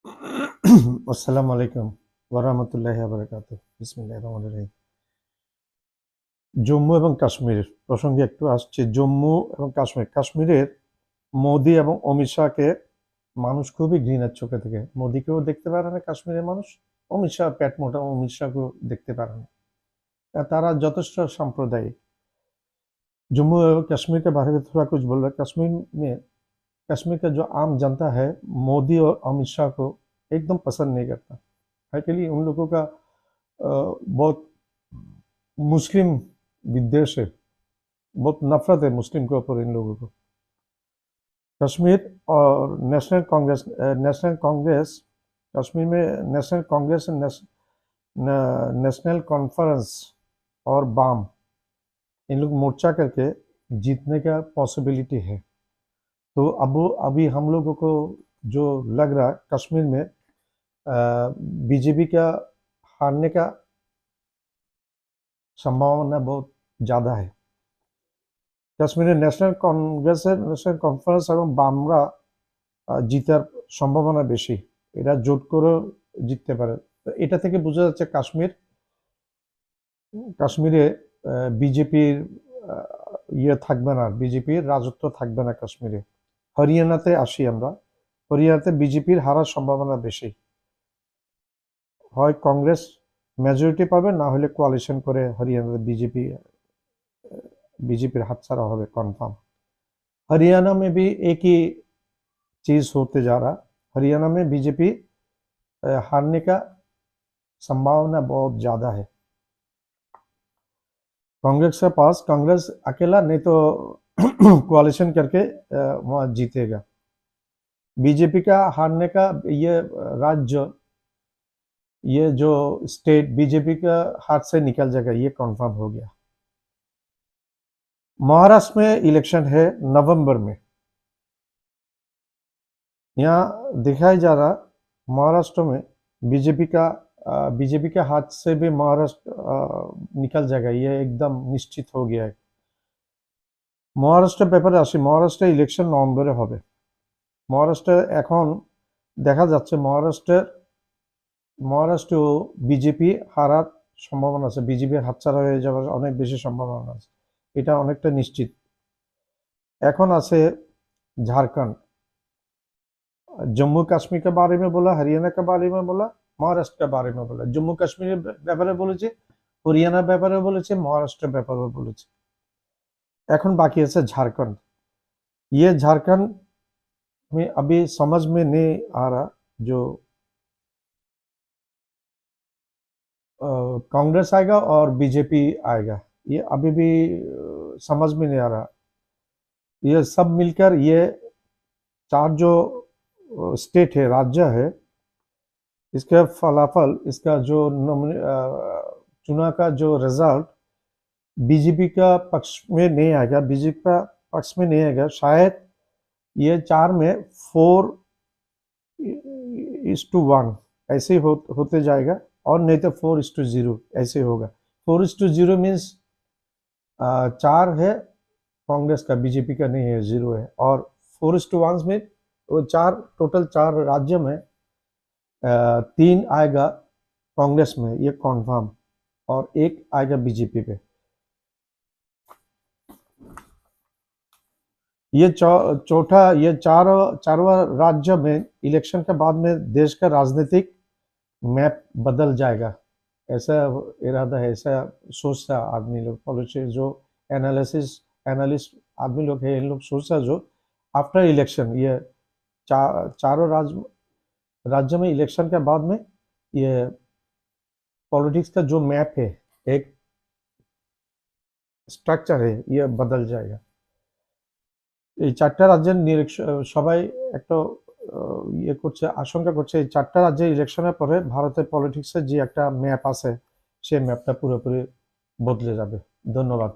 আসসালামু আলাইকুম ওয়া বারাকাতুহু। বিসমিল্লাহির রহমানির রহিম। জম্মু এবং কাশ্মীর প্রসঙ্গে একটু আসছে। জম্মু এবং কাশ্মীর, কাশ্মীরের মোদি এবং অমিত শাহকে মানুষ খুবই ঘৃণার চোখে দেখে। মোদিকেও দেখতে পারে না কাশ্মীরের মানুষ, অমিত শাহ পেট মোটা, অমিত শাহকেও দেখতে পারে না। তারা যথেষ্ট সাম্প্রदाয়িক। जम्मू और कश्मीर के बारे में थोड़ा कुछ बोल रहा है। कश्मीर का जो आम जनता है, मोदी और अमित शाह को एकदम पसंद नहीं करता है। के लिए उन लोगों का बहुत मुस्लिम विद्वेष है, बहुत नफरत है मुस्लिम के ऊपर इन लोगों को। कश्मीर और नेशनल कांग्रेस, कश्मीर में नेशनल कांग्रेस, नेशनल कॉन्फ्रेंस और बाम, इन लोग मोर्चा करके जीतने का पॉसिबिलिटी है। तो अब अभी हम लोगों को जो लग रहा है कश्मीर में बीजेपी का हारने का संभावना बहुत ज़्यादा है। কাশ্মীরে ন্যাশনাল কংগ্রেসের, ন্যাশনাল কনফারেন্স এবং বামরা জিতার সম্ভাবনা বেশি। এরা জোট করে জিততে পারে। এটা থেকে বোঝা যাচ্ছে কাশ্মীরে বিজেপির ইয়ে থাকবে না, বিজেপির রাজত্ব থাকবে না কাশ্মীরে। হরিয়ানাতে আসি আমরা, হরিয়ানাতে বিজেপির হারার সম্ভাবনা বেশি। হয় কংগ্রেস মেজরিটি পাবে, না হলে কোয়ালিশন করে হরিয়ানাতে बीजेपी हाथसारा होगा कन्फर्म। हरियाणा में भी एक ही चीज होते जा रहा। हरियाणा में बीजेपी हारने का संभावना बहुत ज्यादा है। कांग्रेस के पास, कांग्रेस अकेला नहीं तो कोaliशन करके वहां जीतेगा। बीजेपी का हारने का ये राज्य, ये जो स्टेट बीजेपी का हाथ से निकल जाएगा, ये कंफर्म हो गया। महाराष्ट्र में इलेक्शन है नवंबर में। यहाँ दिखाया जा रहा महाराष्ट्र में बीजेपी के हाथ से भी महाराष्ट्र निकल जाएगा, ये एकदम निश्चित हो गया है। महाराष्ट्र ব্যাপারে আসি। মহারাষ্ট্রে ইলেকশন নভেম্বরে হবে। মহারাষ্ট্রে এখন দেখা যাচ্ছে মহারাষ্ট্র বিজেপি হারার সম্ভাবনা আছে, বিজেপির হাতছাড়া হয়ে যাওয়ার অনেক বেশি সম্ভাবনা আছে, এটা অনেকটা নিশ্চিত। এখন আছে झारखंड, जम्मू कश्मीर के बारे में बोला, हरियाणा के बारे में बोला, महाराष्ट्र के बारे में बोला। जम्मू कश्मीर ব্যাপারে বলেছে, হরিয়ানা ব্যাপারে বলেছে, মহারাষ্ট্র ব্যাপারে বলেছে। এখন बाकी আছে झारखंड। ये झारखंड में अभी समझ में नहीं आ रहा, जो कांग्रेस आएगा और बीजेपी आएगा, ये अभी भी समझ में नहीं आ रहा। ये सब मिलकर ये चार जो स्टेट है, राज्य है, इसका फलाफल, इसका जो चुनाव का जो रिजल्ट बीजेपी का पक्ष में नहीं आएगा, बीजेपी का पक्ष में नहीं आएगा। शायद ये चार में 4:1 ऐसे होते जाएगा, और नहीं तो 4:0 ऐसे होगा। 4:0 मीन्स 4 है कांग्रेस का, बीजेपी का नहीं है, 0 है। और 4:1 में वो टोटल 4 राज्य में 3 आएगा कांग्रेस में, ये कॉन्फर्म, और 1 आएगा बीजेपी पे। ये चौथा, ये चारवा राज्य में इलेक्शन के बाद में देश का राजनीतिक मैप बदल जाएगा, ऐसा इरादा है, ऐसा सोचता आदमी लोग, पॉलिटिक्स जो एनालिस्ट आदमी लोग है, इन लोग सोचता जो आफ्टर इलेक्शन ये चारों राज्य में इलेक्शन के बाद में ये पॉलिटिक्स का जो मैप है, एक स्ट्रक्चर है, ये बदल जाएगा। এই চারটা রাজ্যের সবাই একটা ইয়ে করছে, আশঙ্কা করছে এই চারটা রাজ্যের ইলেকশনের পরে ভারতের পলিটিক্সের যে একটা ম্যাপ আছে, সেই ম্যাপটা পুরোপুরি বদলে যাবে। ধন্যবাদ।